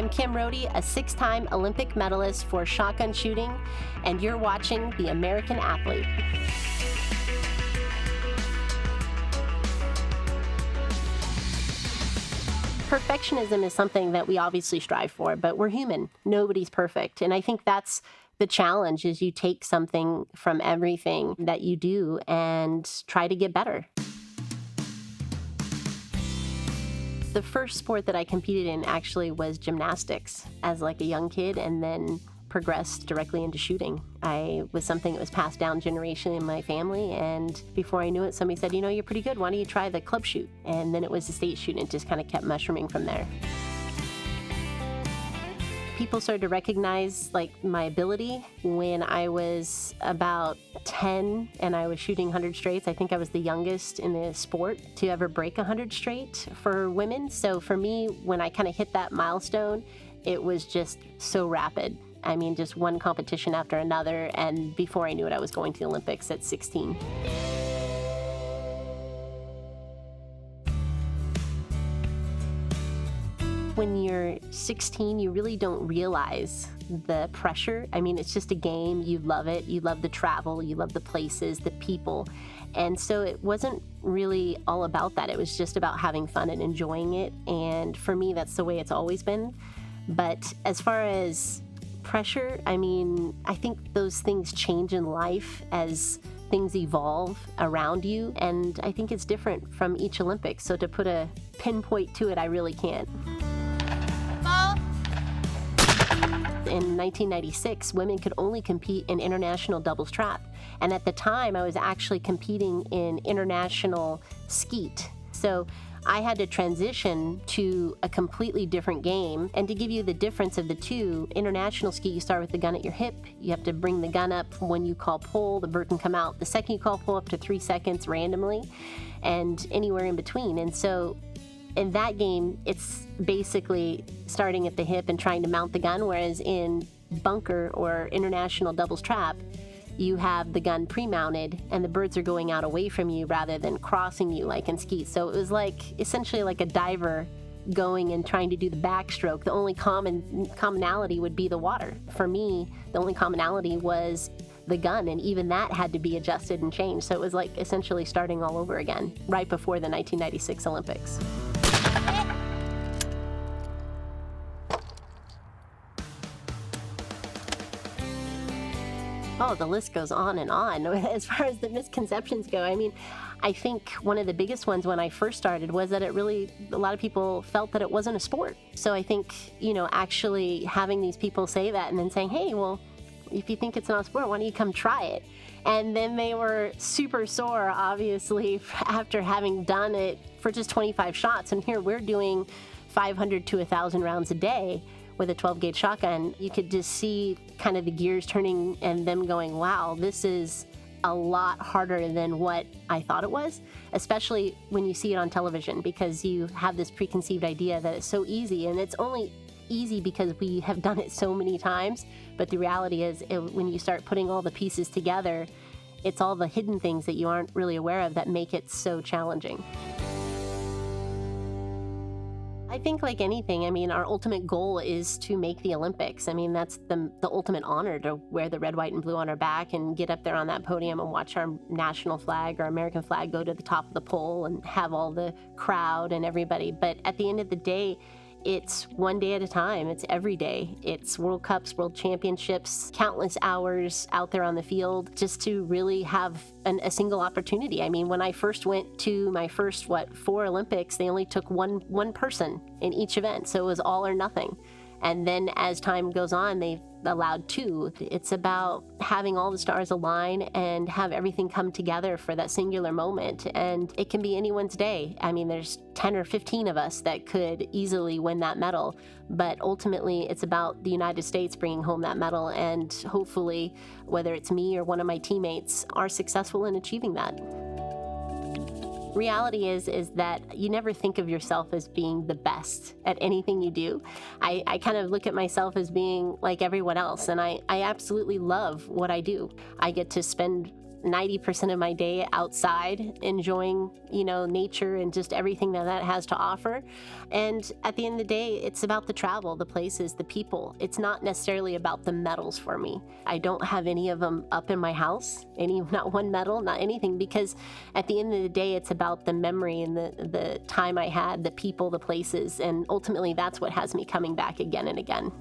I'm Kim Rhode, a 6-time Olympic medalist for shotgun shooting, and you're watching The American Athlete. Perfectionism is something that we obviously strive for, but we're human. Nobody's perfect. And I think that's the challenge, is you take something from everything that you do and try to get better. The first sport that I competed in actually was gymnastics as like a young kid, and then progressed directly into shooting. I was something that was passed down generationally in my family, and before I knew it, somebody said, you're pretty good. Why don't you try the club shoot? And then it was the state shoot, and it just kind of kept mushrooming from there. People started to recognize my ability when I was about 10 and I was shooting 100 straights. I think I was the youngest in the sport to ever break 100 straight for women. So for me, when I kind of hit that milestone, it was just so rapid. I mean, just one competition after another, and before I knew it, I was going to the Olympics at 16. When you're 16, you really don't realize the pressure. I mean, it's just a game. You love it. You love the travel. You love the places, the people. And so it wasn't really all about that. It was just about having fun and enjoying it. And for me, that's the way it's always been. But as far as pressure, I mean, I think those things change in life as things evolve around you. And I think it's different from each Olympics. So to put a pinpoint to it, I really can't. In 1996, women could only compete in international doubles trap. And at the time, I was actually competing in international skeet. So I had to transition to a completely different game. And to give you the difference of the two, international skeet, you start with the gun at your hip. You have to bring the gun up when you call pull. The bird can come out the second you call pull, up to 3 seconds randomly, and anywhere in between. And so in that game, it's basically starting at the hip and trying to mount the gun, whereas in bunker or international doubles trap, you have the gun pre-mounted and the birds are going out away from you rather than crossing you like in skeet. So it was essentially like a diver going and trying to do the backstroke. The only commonality would be the water. For me, the only commonality was the gun, and even that had to be adjusted and changed. So it was essentially starting all over again right before the 1996 Olympics. Oh, the list goes on and on as far as the misconceptions go. I mean, I think one of the biggest ones when I first started was that a lot of people felt that it wasn't a sport. So I think, actually having these people say that and then saying, hey, well, if you think it's not a sport, why don't you come try it? And then they were super sore, obviously, after having done it for just 25 shots. And here we're doing 500 to 1,000 rounds a day with a 12-gauge shotgun. You could just see kind of the gears turning and them going, wow, this is a lot harder than what I thought it was, especially when you see it on television, because you have this preconceived idea that it's so easy, and it's only easy because we have done it so many times. But the reality is, when you start putting all the pieces together, it's all the hidden things that you aren't really aware of that make it so challenging. I think like anything, I mean, our ultimate goal is to make the Olympics. I mean, that's the ultimate honor, to wear the red, white, and blue on our back and get up there on that podium and watch our national flag or American flag go to the top of the pole and have all the crowd and everybody. But at the end of the day, it's one day at a time. It's every day. It's World Cups, World Championships, countless hours out there on the field just to really have a single opportunity. I mean, when I first went to my first, 4 Olympics, they only took one person in each event. So it was all or nothing. And then as time goes on, they've allowed 2. It's about having all the stars align and have everything come together for that singular moment. And it can be anyone's day. I mean, there's 10 or 15 of us that could easily win that medal. But ultimately, it's about the United States bringing home that medal. And hopefully, whether it's me or one of my teammates, are successful in achieving that. Reality is that you never think of yourself as being the best at anything you do. I kind of look at myself as being like everyone else, and I absolutely love what I do. I get to spend 90% of my day outside, enjoying, nature and just everything that has to offer. And at the end of the day, it's about the travel, the places, the people. It's not necessarily about the medals for me. I don't have any of them up in my house, not one medal, not anything, because at the end of the day, it's about the memory and the time I had, the people, the places, and ultimately that's what has me coming back again and again.